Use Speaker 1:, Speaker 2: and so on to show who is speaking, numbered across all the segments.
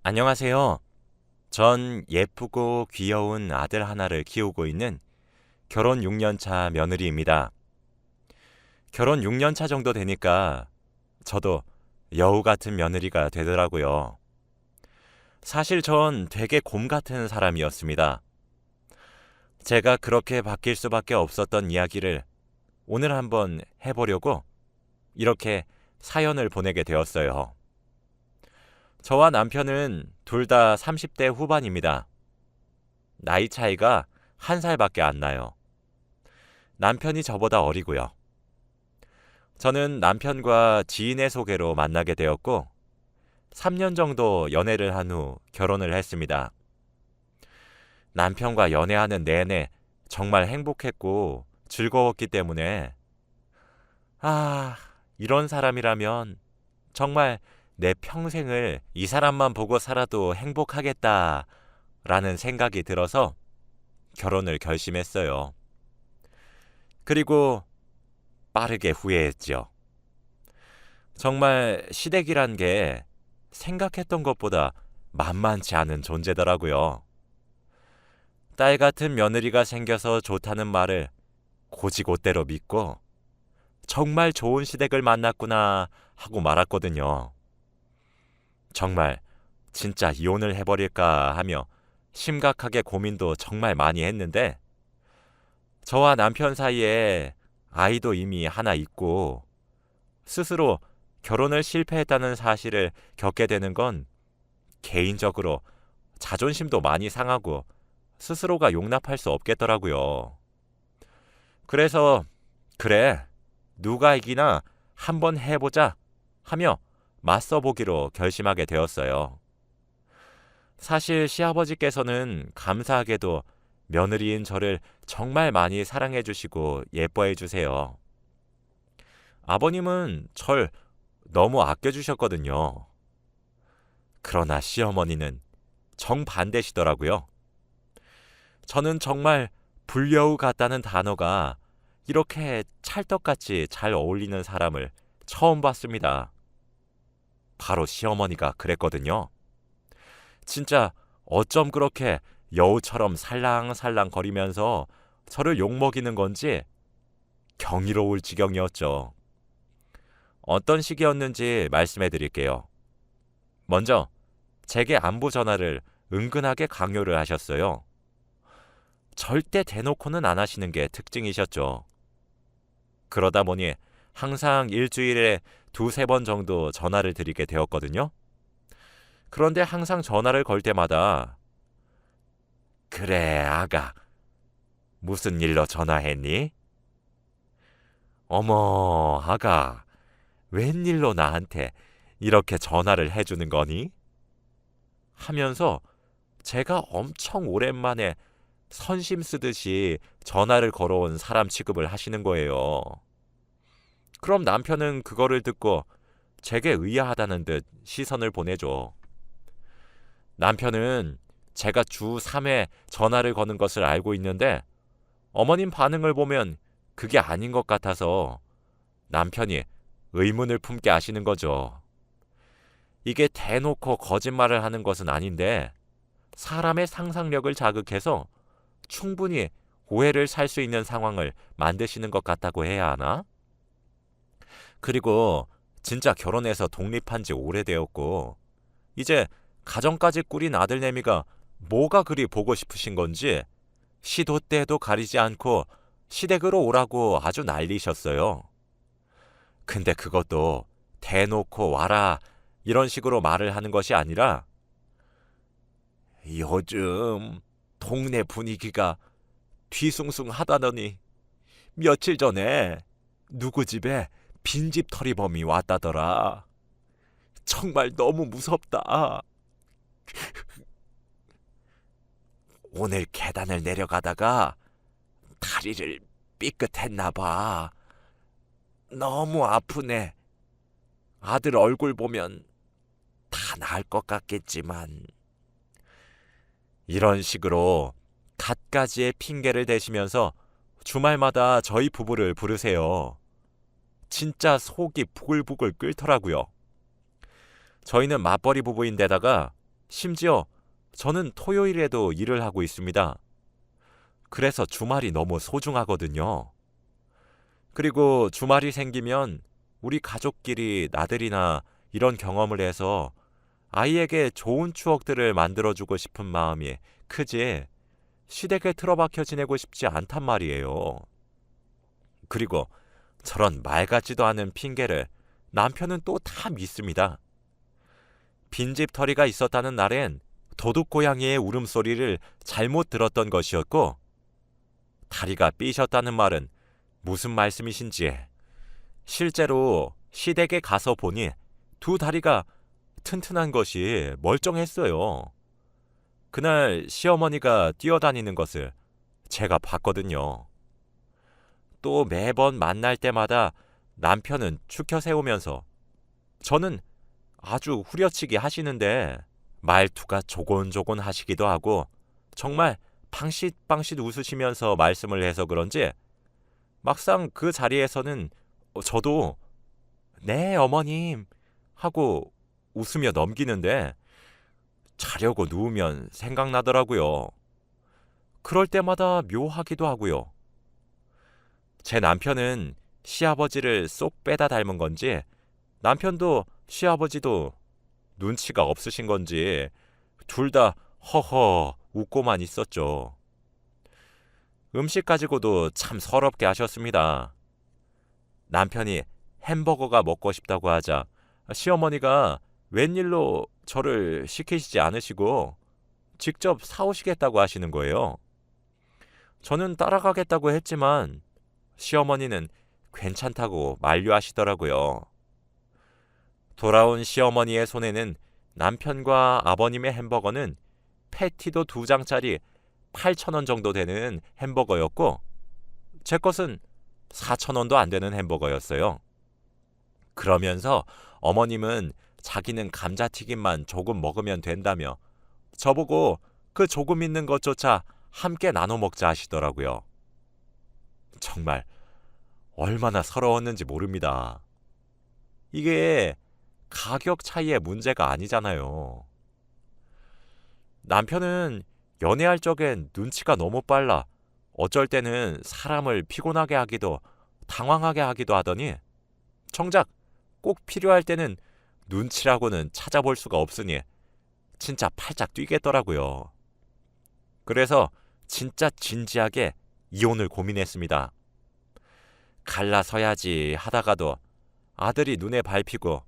Speaker 1: 안녕하세요. 전 예쁘고 귀여운 아들 하나를 키우고 있는 결혼 6년 차 며느리입니다. 결혼 6년 차 정도 되니까 저도 여우 같은 며느리가 되더라고요. 사실 전 되게 곰 같은 사람이었습니다. 제가 그렇게 바뀔 수밖에 없었던 이야기를 오늘 한번 해보려고 이렇게 사연을 보내게 되었어요. 저와 남편은 둘 다 30대 후반입니다. 나이 차이가 1살밖에 안 나요. 남편이 저보다 어리고요. 저는 남편과 지인의 소개로 만나게 되었고 3년 정도 연애를 한 후 결혼을 했습니다. 남편과 연애하는 내내 정말 행복했고 즐거웠기 때문에 이런 사람이라면 정말 내 평생을 이 사람만 보고 살아도 행복하겠다라는 생각이 들어서 결혼을 결심했어요. 그리고 빠르게 후회했죠. 정말 시댁이란 게 생각했던 것보다 만만치 않은 존재더라고요. 딸 같은 며느리가 생겨서 좋다는 말을 곧이곧대로 믿고 정말 좋은 시댁을 만났구나 하고 말았거든요. 정말 진짜 이혼을 해버릴까 하며 심각하게 고민도 정말 많이 했는데 저와 남편 사이에 아이도 이미 하나 있고 스스로 결혼을 실패했다는 사실을 겪게 되는 건 개인적으로 자존심도 많이 상하고 스스로가 용납할 수 없겠더라고요. 그래서 그래, 누가 이기나 한번 해보자 하며 맞서보기로 결심하게 되었어요. 사실 시아버지께서는 감사하게도 며느리인 저를 정말 많이 사랑해 주시고 예뻐해 주세요. 아버님은 절 너무 아껴 주셨거든요. 그러나 시어머니는 정반대시더라고요. 저는 정말 불려우 같다는 단어가 이렇게 찰떡같이 잘 어울리는 사람을 처음 봤습니다. 바로 시어머니가 그랬거든요. 진짜 어쩜 그렇게 여우처럼 살랑살랑 거리면서 저를 욕먹이는 건지 경이로울 지경이었죠. 어떤 시기였는지 말씀해 드릴게요. 먼저 제게 안부 전화를 은근하게 강요를 하셨어요. 절대 대놓고는 안 하시는 게 특징이셨죠. 그러다 보니 항상 일주일에 두세 번 정도 전화를 드리게 되었거든요. 그런데 항상 전화를 걸 때마다 그래, 아가. 무슨 일로 전화했니? 어머, 아가. 웬일로 나한테 이렇게 전화를 해주는 거니? 하면서 제가 엄청 오랜만에 선심 쓰듯이 전화를 걸어온 사람 취급을 하시는 거예요. 그럼 남편은 그거를 듣고 제게 의아하다는 듯 시선을 보내죠. 남편은 제가 주 3회 전화를 거는 것을 알고 있는데 어머님 반응을 보면 그게 아닌 것 같아서 남편이 의문을 품게 하시는 거죠. 이게 대놓고 거짓말을 하는 것은 아닌데 사람의 상상력을 자극해서 충분히 오해를 살 수 있는 상황을 만드시는 것 같다고 해야 하나? 그리고 진짜 결혼해서 독립한 지 오래되었고 이제 가정까지 꾸린 아들내미가 뭐가 그리 보고 싶으신 건지 시도 때도 가리지 않고 시댁으로 오라고 아주 난리셨어요. 근데 그것도 대놓고 와라 이런 식으로 말을 하는 것이 아니라 요즘 동네 분위기가 뒤숭숭하다더니 며칠 전에 누구 집에 빈집 털이범이 왔다더라. 정말 너무 무섭다. 오늘 계단을 내려가다가 다리를 삐끗했나 봐. 너무 아프네. 아들 얼굴 보면 다 나을 것 같겠지만. 이런 식으로 갖가지의 핑계를 대시면서 주말마다 저희 부부를 부르세요. 진짜 속이 부글부글 끓더라고요. 저희는 맞벌이 부부인데다가 심지어 저는 토요일에도 일을 하고 있습니다. 그래서 주말이 너무 소중하거든요. 그리고 주말이 생기면 우리 가족끼리 나들이나 이런 경험을 해서 아이에게 좋은 추억들을 만들어주고 싶은 마음이 크지 시댁에 틀어박혀 지내고 싶지 않단 말이에요. 그리고 저런 말 같지도 않은 핑계를 남편은 또 다 믿습니다. 빈집털이가 있었다는 날엔 도둑고양이의 울음소리를 잘못 들었던 것이었고, 다리가 삐셨다는 말은 무슨 말씀이신지 실제로 시댁에 가서 보니 두 다리가 튼튼한 것이 멀쩡했어요. 그날 시어머니가 뛰어다니는 것을 제가 봤거든요. 또 매번 만날 때마다 남편은 축혀 세우면서 저는 아주 후려치기 하시는데 말투가 조곤조곤 하시기도 하고 정말 방싯방싯 웃으시면서 말씀을 해서 그런지 막상 그 자리에서는 저도 네 어머님 하고 웃으며 넘기는데 자려고 누우면 생각나더라고요. 그럴 때마다 묘하기도 하고요. 제 남편은 시아버지를 쏙 빼다 닮은 건지 남편도 시아버지도 눈치가 없으신 건지 둘 다 허허 웃고만 있었죠. 음식 가지고도 참 서럽게 하셨습니다. 남편이 햄버거가 먹고 싶다고 하자 시어머니가 웬일로 저를 시키시지 않으시고 직접 사오시겠다고 하시는 거예요. 저는 따라가겠다고 했지만 시어머니는 괜찮다고 만류하시더라고요. 돌아온 시어머니의 손에는 남편과 아버님의 햄버거는 패티도 2장짜리 8,000원 정도 되는 햄버거였고 제 것은 4,000원도 안 되는 햄버거였어요. 그러면서 어머님은 자기는 감자튀김만 조금 먹으면 된다며 저보고 그 조금 있는 것조차 함께 나눠 먹자 하시더라고요. 정말 얼마나 서러웠는지 모릅니다. 이게 가격 차이의 문제가 아니잖아요. 남편은 연애할 적엔 눈치가 너무 빨라 어쩔 때는 사람을 피곤하게 하기도 당황하게 하기도 하더니 정작 꼭 필요할 때는 눈치라고는 찾아볼 수가 없으니 진짜 팔짝 뛰겠더라고요. 그래서 진짜 진지하게 이혼을 고민했습니다. 갈라서야지 하다가도 아들이 눈에 밟히고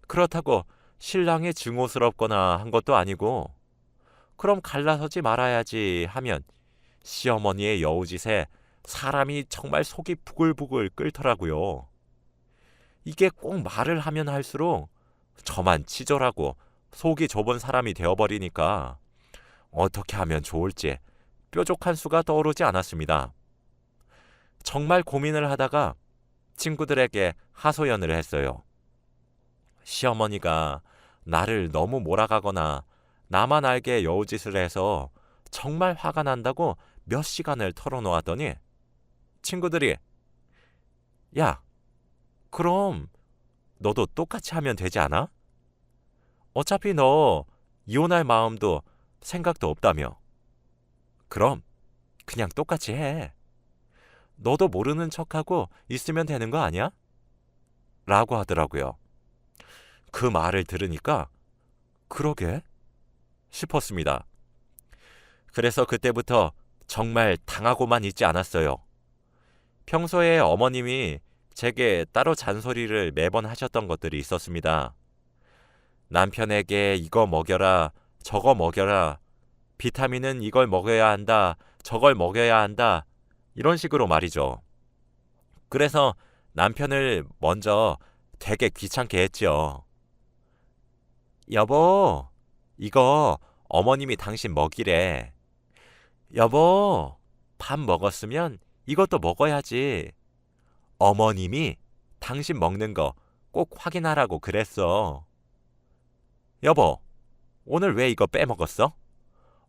Speaker 1: 그렇다고 신랑이 증오스럽거나 한 것도 아니고 그럼 갈라서지 말아야지 하면 시어머니의 여우짓에 사람이 정말 속이 부글부글 끓더라고요. 이게 꼭 말을 하면 할수록 저만 치졸하고 속이 좁은 사람이 되어버리니까 어떻게 하면 좋을지 뾰족한 수가 떠오르지 않았습니다. 정말 고민을 하다가 친구들에게 하소연을 했어요. 시어머니가 나를 너무 몰아가거나 나만 알게 여우짓을 해서 정말 화가 난다고 몇 시간을 털어놓았더니 친구들이 야, 그럼 너도 똑같이 하면 되지 않아? 어차피 너 이혼할 마음도 생각도 없다며. 그럼 그냥 똑같이 해. 너도 모르는 척하고 있으면 되는 거 아니야? 라고 하더라고요. 그 말을 들으니까 그러게 싶었습니다. 그래서 그때부터 정말 당하고만 있지 않았어요. 평소에 어머님이 제게 따로 잔소리를 매번 하셨던 것들이 있었습니다. 남편에게 이거 먹여라, 저거 먹여라, 비타민은 이걸 먹여야 한다, 저걸 먹여야 한다, 이런 식으로 말이죠. 그래서 남편을 먼저 되게 귀찮게 했지요. 여보, 이거 어머님이 당신 먹이래. 여보, 밥 먹었으면 이것도 먹어야지. 어머님이 당신 먹는 거 꼭 확인하라고 그랬어. 여보, 오늘 왜 이거 빼먹었어?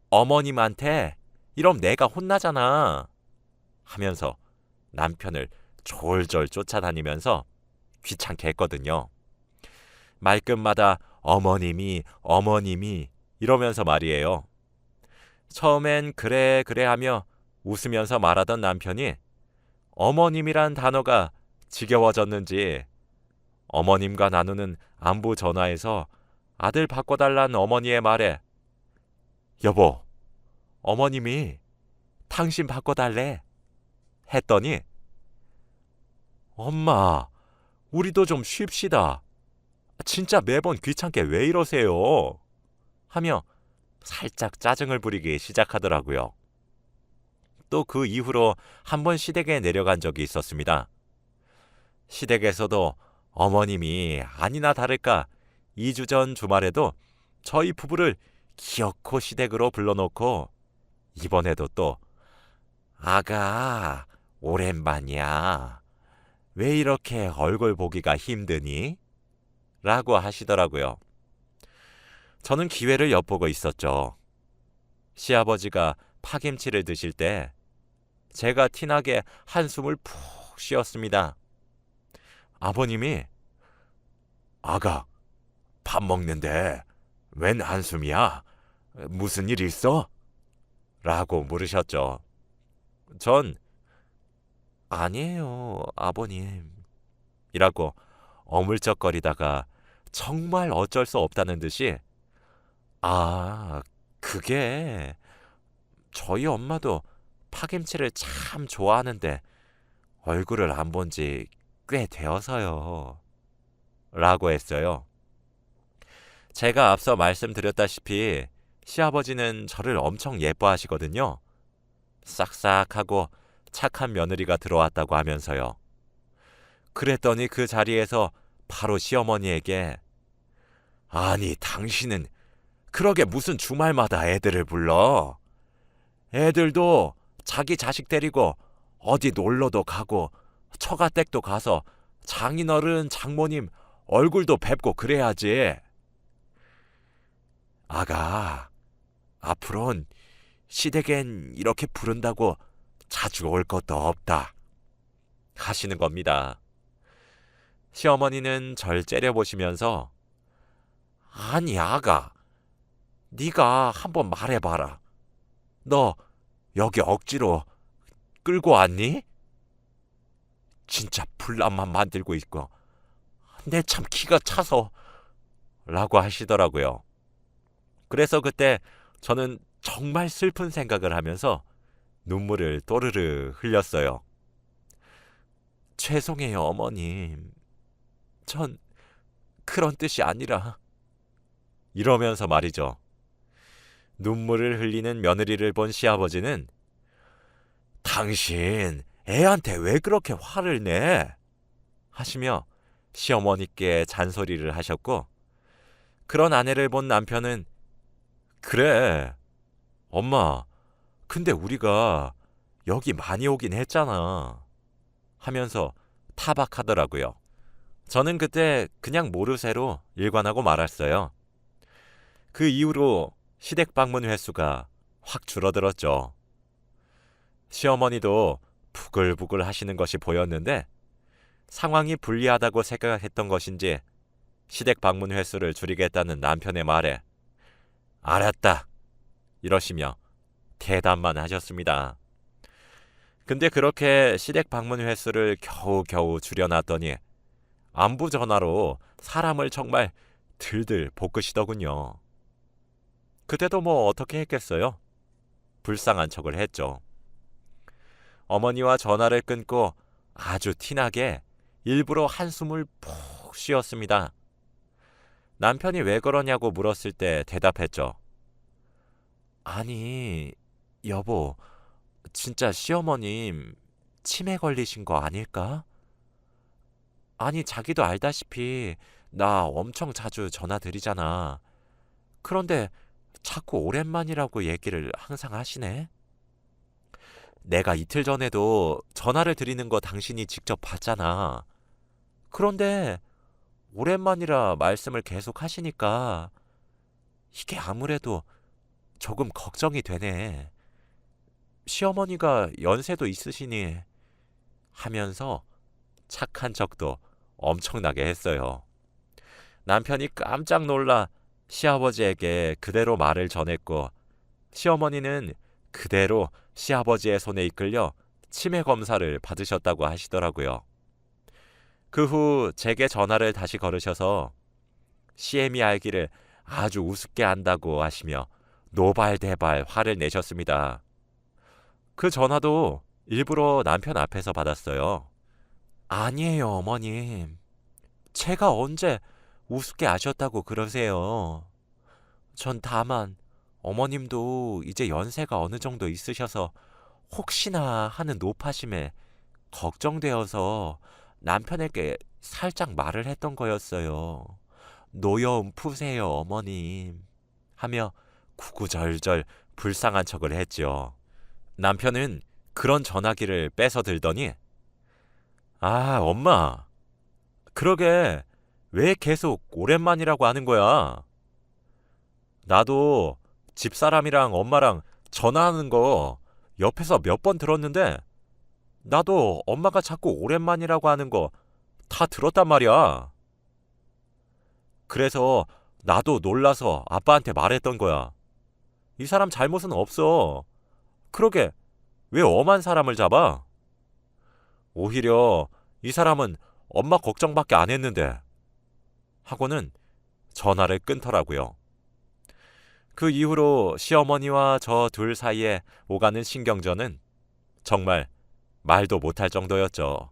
Speaker 1: 어머님한테 이러면 내가 혼나잖아. 하면서 남편을 졸졸 쫓아다니면서 귀찮게 했거든요. 말끝마다 어머님이 이러면서 말이에요. 처음엔 그래 그래 하며 웃으면서 말하던 남편이 어머님이란 단어가 지겨워졌는지 어머님과 나누는 안부 전화에서 아들 바꿔달란 어머니의 말에 여보, 어머님이 당신 바꿔달래 했더니 엄마, 우리도 좀 쉽시다. 진짜 매번 귀찮게 왜 이러세요? 하며 살짝 짜증을 부리기 시작하더라고요. 또 그 이후로 한 번 시댁에 내려간 적이 있었습니다. 시댁에서도 어머님이 아니나 다를까 2주 전 주말에도 저희 부부를 기어코 시댁으로 불러놓고 이번에도 또 아가 오랜만이야. 왜 이렇게 얼굴 보기가 힘드니? 라고 하시더라고요. 저는 기회를 엿보고 있었죠. 시아버지가 파김치를 드실 때 제가 티나게 한숨을 푹 쉬었습니다. 아버님이 아가, 밥 먹는데 웬 한숨이야? 무슨 일 있어? 라고 물으셨죠. 전 아니에요, 아버님. 이라고 어물쩍거리다가 정말 어쩔 수 없다는 듯이 그게 저희 엄마도 파김치를 참 좋아하는데 얼굴을 안 본 지 꽤 되어서요. 라고 했어요. 제가 앞서 말씀드렸다시피 시아버지는 저를 엄청 예뻐하시거든요. 싹싹하고 착한 며느리가 들어왔다고 하면서요. 그랬더니 그 자리에서 바로 시어머니에게 아니 당신은 그러게 무슨 주말마다 애들을 불러? 애들도 자기 자식 데리고 어디 놀러도 가고 처가댁도 가서 장인어른 장모님 얼굴도 뵙고 그래야지. 아가, 앞으론 시댁엔 이렇게 부른다고 자주 올 것도 없다. 하시는 겁니다. 시어머니는 절 째려보시면서 아니 아가, 네가 한번 말해봐라. 너 여기 억지로 끌고 왔니? 진짜 분란만 만들고 있고 내 참 기가 차서 라고 하시더라고요. 그래서 그때 저는 정말 슬픈 생각을 하면서 눈물을 또르르 흘렸어요. 죄송해요, 어머님. 전 그런 뜻이 아니라 이러면서 말이죠. 눈물을 흘리는 며느리를 본 시아버지는 당신 애한테 왜 그렇게 화를 내? 하시며 시어머니께 잔소리를 하셨고 그런 아내를 본 남편은 그래, 엄마, 근데 우리가 여기 많이 오긴 했잖아 하면서 타박하더라고요. 저는 그때 그냥 모르쇠로 일관하고 말았어요. 그 이후로 시댁 방문 횟수가 확 줄어들었죠. 시어머니도 부글부글 하시는 것이 보였는데 상황이 불리하다고 생각했던 것인지 시댁 방문 횟수를 줄이겠다는 남편의 말에 알았다 이러시며 대답만 하셨습니다. 근데 그렇게 시댁 방문 횟수를 겨우겨우 줄여놨더니 안부 전화로 사람을 정말 들들 볶으시더군요. 그때도 뭐 어떻게 했겠어요? 불쌍한 척을 했죠. 어머니와 전화를 끊고 아주 티나게 일부러 한숨을 푹 쉬었습니다. 남편이 왜 그러냐고 물었을 때 대답했죠. 아니, 여보, 진짜 시어머님 치매 걸리신 거 아닐까? 아니, 자기도 알다시피 나 엄청 자주 전화 드리잖아. 그런데 자꾸 오랜만이라고 얘기를 항상 하시네. 내가 이틀 전에도 전화를 드리는 거 당신이 직접 봤잖아. 그런데 오랜만이라 말씀을 계속 하시니까 이게 아무래도 조금 걱정이 되네. 시어머니가 연세도 있으시니 하면서 착한 척도 엄청나게 했어요. 남편이 깜짝 놀라 시아버지에게 그대로 말을 전했고 시어머니는 그대로 시아버지의 손에 이끌려 치매 검사를 받으셨다고 하시더라고요. 그 후 제게 전화를 다시 걸으셔서 시엠이 알기를 아주 우습게 안다고 하시며 노발대발 화를 내셨습니다. 그 전화도 일부러 남편 앞에서 받았어요. 아니에요, 어머님. 제가 언제 우습게 아셨다고 그러세요. 전 다만 어머님도 이제 연세가 어느 정도 있으셔서 혹시나 하는 노파심에 걱정되어서 남편에게 살짝 말을 했던 거였어요. 노여움 푸세요, 어머님. 하며 구구절절 불쌍한 척을 했죠. 남편은 그런 전화기를 뺏어 들더니 아, 엄마. 그러게 왜 계속 오랜만이라고 하는 거야? 나도 집사람이랑 엄마랑 전화하는 거 옆에서 몇 번 들었는데 나도 엄마가 자꾸 오랜만이라고 하는 거 다 들었단 말이야. 그래서 나도 놀라서 아빠한테 말했던 거야. 이 사람 잘못은 없어. 그러게 왜 엄한 사람을 잡아? 오히려 이 사람은 엄마 걱정밖에 안 했는데 하고는 전화를 끊더라고요. 그 이후로 시어머니와 저 둘 사이에 오가는 신경전은 정말 말도 못할 정도였죠.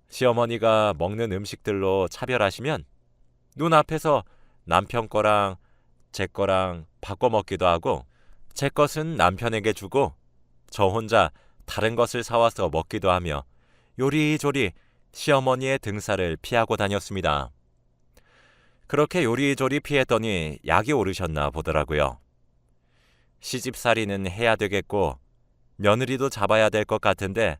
Speaker 1: 시어머니가 먹는 음식들로 차별하시면 눈앞에서 남편 거랑 제 거랑 바꿔 먹기도 하고 제 것은 남편에게 주고 저 혼자 다른 것을 사와서 먹기도 하며 요리조리 시어머니의 등살을 피하고 다녔습니다. 그렇게 요리조리 피했더니 약이 오르셨나 보더라고요. 시집살이는 해야 되겠고 며느리도 잡아야 될 것 같은데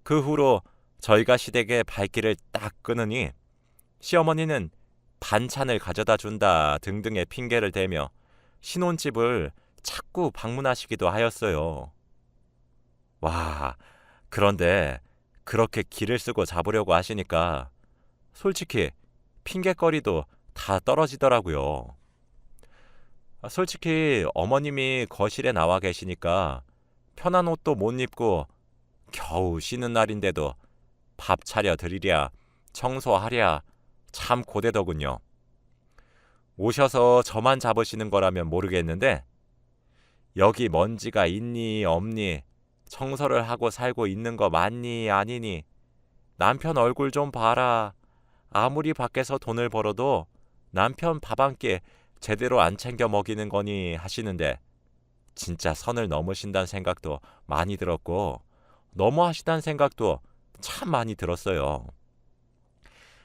Speaker 1: 그 후로 저희가 시댁의 발길을 딱 끊으니 시어머니는 반찬을 가져다 준다 등등의 핑계를 대며 신혼집을 자꾸 방문하시기도 하였어요. 와, 그런데 그렇게 기를 쓰고 잡으려고 하시니까 솔직히 핑계거리도 다 떨어지더라고요. 솔직히 어머님이 거실에 나와 계시니까 편한 옷도 못 입고 겨우 쉬는 날인데도 밥 차려 드리랴 청소하랴 참 고되더군요. 오셔서 저만 잡으시는 거라면 모르겠는데 여기 먼지가 있니 없니 청소를 하고 살고 있는 거 맞니 아니니 남편 얼굴 좀 봐라. 아무리 밖에서 돈을 벌어도 남편 밥 한 끼 제대로 안 챙겨 먹이는 거니 하시는데 진짜 선을 넘으신다는 생각도 많이 들었고 너무하시다는 생각도 참 많이 들었어요.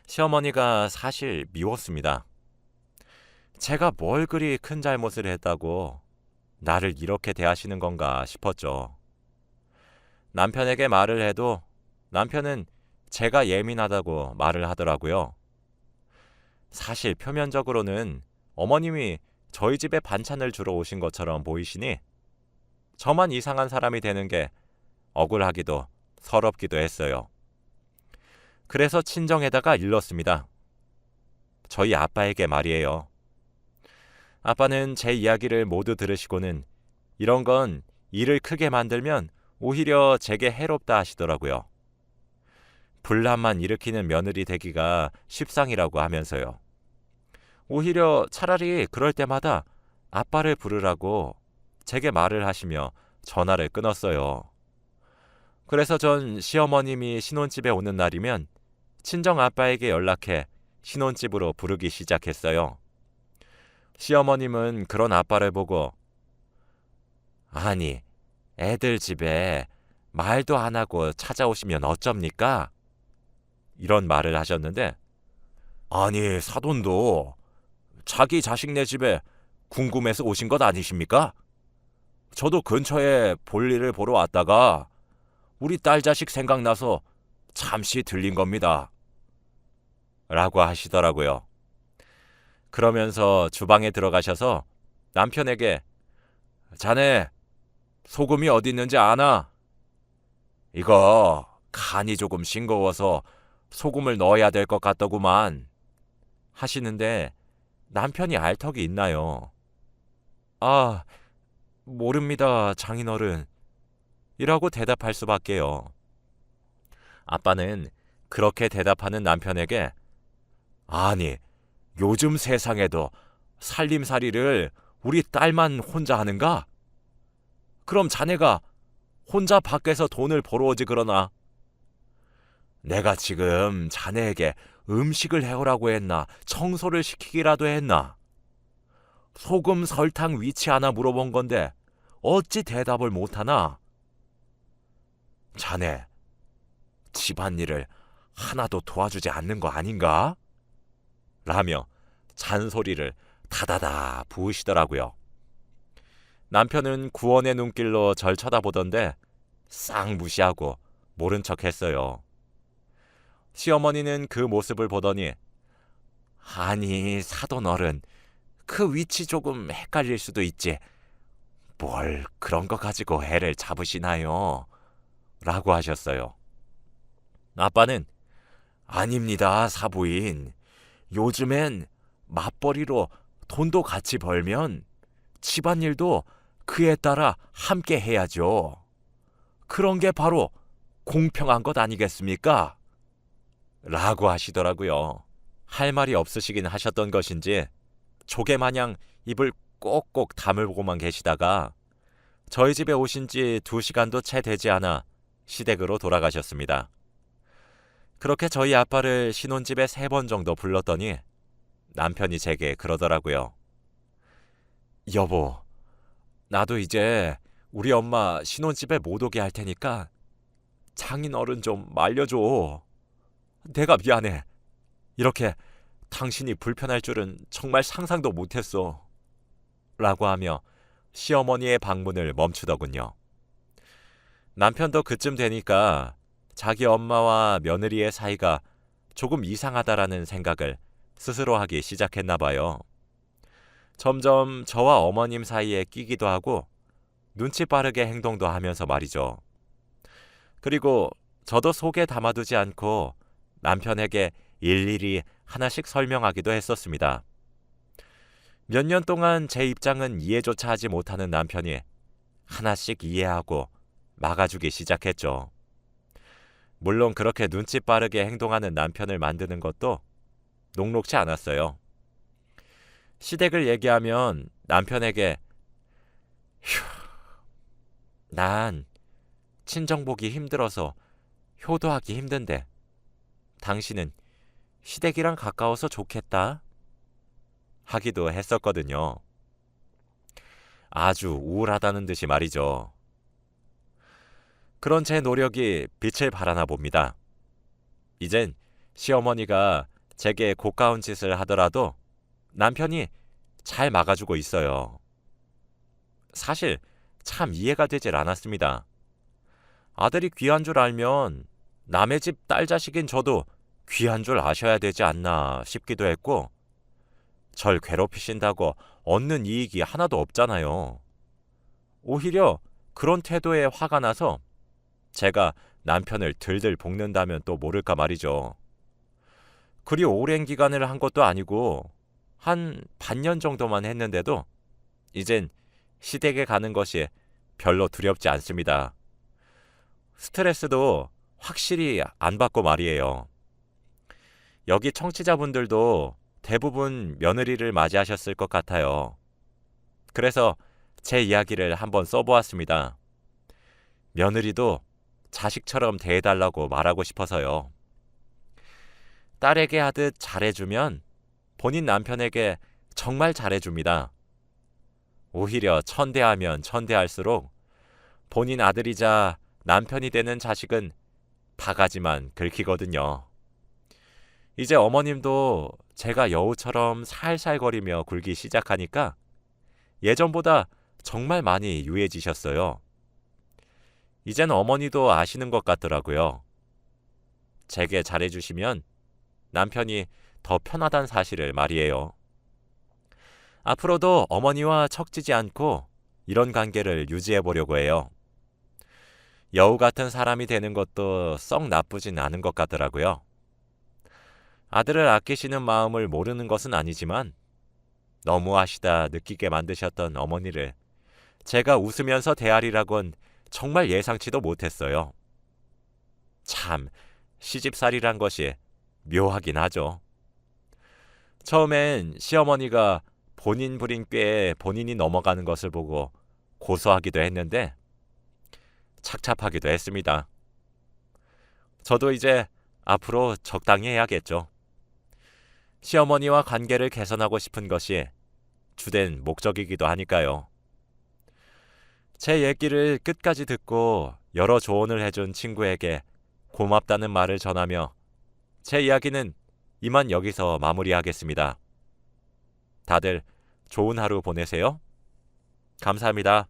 Speaker 1: 시어머니가 사실 미웠습니다. 제가 뭘 그리 큰 잘못을 했다고 나를 이렇게 대하시는 건가 싶었죠. 남편에게 말을 해도 남편은 제가 예민하다고 말을 하더라고요. 사실 표면적으로는 어머님이 저희 집에 반찬을 주러 오신 것처럼 보이시니 저만 이상한 사람이 되는 게 억울하기도 서럽기도 했어요. 그래서 친정에다가 일렀습니다. 저희 아빠에게 말이에요. 아빠는 제 이야기를 모두 들으시고는 이런 건 일을 크게 만들면 오히려 제게 해롭다 하시더라고요. 분란만 일으키는 며느리 되기가 십상이라고 하면서요. 오히려 차라리 그럴 때마다 아빠를 부르라고 제게 말을 하시며 전화를 끊었어요. 그래서 전 시어머님이 신혼집에 오는 날이면 친정 아빠에게 연락해 신혼집으로 부르기 시작했어요. 시어머님은 그런 아빠를 보고 아니 애들 집에 말도 안 하고 찾아오시면 어쩝니까? 이런 말을 하셨는데 아니 사돈도 자기 자식네 집에 궁금해서 오신 것 아니십니까? 저도 근처에 볼일을 보러 왔다가 우리 딸 자식 생각나서 잠시 들린 겁니다. 라고 하시더라고요. 그러면서 주방에 들어가셔서 남편에게 자네 소금이 어디 있는지 아나? 이거 간이 조금 싱거워서 소금을 넣어야 될 것 같더구만 하시는데 남편이 알 턱이 있나요? 아, 모릅니다, 장인어른. 이라고 대답할 수밖에요. 아빠는 그렇게 대답하는 남편에게 아니, 요즘 세상에도 살림살이를 우리 딸만 혼자 하는가? 그럼 자네가 혼자 밖에서 돈을 벌어오지 그러나? 내가 지금 자네에게 음식을 해오라고 했나? 청소를 시키기라도 했나? 소금 설탕 위치 하나 물어본 건데 어찌 대답을 못하나? 자네, 집안일을 하나도 도와주지 않는 거 아닌가? 라며 잔소리를 다다다 부으시더라고요. 남편은 구원의 눈길로 절 쳐다보던데 싹 무시하고 모른 척했어요. 시어머니는 그 모습을 보더니 아니 사돈 어른, 그 위치 조금 헷갈릴 수도 있지. 뭘 그런 거 가지고 애를 잡으시나요? 라고 하셨어요. 아빠는 아닙니다, 사부인. 요즘엔 맞벌이로 돈도 같이 벌면 집안일도 그에 따라 함께 해야죠. 그런 게 바로 공평한 것 아니겠습니까? 라고 하시더라고요. 할 말이 없으시긴 하셨던 것인지 조개마냥 입을 꼭꼭 다물고만 계시다가 저희 집에 오신 지 2시간도 채 되지 않아 시댁으로 돌아가셨습니다. 그렇게 저희 아빠를 신혼집에 3번 정도 불렀더니 남편이 제게 그러더라고요. 여보, 나도 이제 우리 엄마 신혼집에 못 오게 할 테니까 장인어른 좀 말려줘. 내가 미안해. 이렇게 당신이 불편할 줄은 정말 상상도 못했어. 라고 하며 시어머니의 방문을 멈추더군요. 남편도 그쯤 되니까 자기 엄마와 며느리의 사이가 조금 이상하다라는 생각을 스스로 하기 시작했나 봐요. 점점 저와 어머님 사이에 끼기도 하고 눈치 빠르게 행동도 하면서 말이죠. 그리고 저도 속에 담아두지 않고 남편에게 일일이 하나씩 설명하기도 했었습니다. 몇 년 동안 제 입장은 이해조차 하지 못하는 남편이 하나씩 이해하고 막아주기 시작했죠. 물론 그렇게 눈치 빠르게 행동하는 남편을 만드는 것도 녹록지 않았어요. 시댁을 얘기하면 남편에게 휴, 난 친정 보기 힘들어서 효도하기 힘든데 당신은 시댁이랑 가까워서 좋겠다 하기도 했었거든요. 아주 우울하다는 듯이 말이죠. 그런 제 노력이 빛을 발하나 봅니다. 이젠 시어머니가 제게 고가운 짓을 하더라도 남편이 잘 막아주고 있어요. 사실 참 이해가 되질 않았습니다. 아들이 귀한 줄 알면 남의 집 딸 자식인 저도 귀한 줄 아셔야 되지 않나 싶기도 했고, 절 괴롭히신다고 얻는 이익이 하나도 없잖아요. 오히려 그런 태도에 화가 나서 제가 남편을 들들 볶는다면 또 모를까 말이죠. 그리 오랜 기간을 한 것도 아니고 한 반년 정도만 했는데도 이젠 시댁에 가는 것이 별로 두렵지 않습니다. 스트레스도 확실히 안 받고 말이에요. 여기 청취자분들도 대부분 며느리를 맞이하셨을 것 같아요. 그래서 제 이야기를 한번 써보았습니다. 며느리도 자식처럼 대해달라고 말하고 싶어서요. 딸에게 하듯 잘해주면 본인 남편에게 정말 잘해줍니다. 오히려 천대하면 천대할수록 본인 아들이자 남편이 되는 자식은 바가지만 긁히거든요. 이제 어머님도 제가 여우처럼 살살거리며 굴기 시작하니까 예전보다 정말 많이 유해지셨어요. 이젠 어머니도 아시는 것 같더라고요. 제게 잘해주시면 남편이 더 편하단 사실을 말이에요. 앞으로도 어머니와 척지지 않고 이런 관계를 유지해 보려고 해요. 여우 같은 사람이 되는 것도 썩 나쁘진 않은 것 같더라고요. 아들을 아끼시는 마음을 모르는 것은 아니지만 너무하시다 느끼게 만드셨던 어머니를 제가 웃으면서 대하리라곤 정말 예상치도 못했어요. 참, 시집살이란 것이 묘하긴 하죠. 처음엔 시어머니가 본인 부린 꾀에 본인이 넘어가는 것을 보고 고소하기도 했는데 착잡하기도 했습니다. 저도 이제 앞으로 적당히 해야겠죠. 시어머니와 관계를 개선하고 싶은 것이 주된 목적이기도 하니까요. 제 얘기를 끝까지 듣고 여러 조언을 해준 친구에게 고맙다는 말을 전하며 제 이야기는 이만 여기서 마무리하겠습니다. 다들 좋은 하루 보내세요. 감사합니다.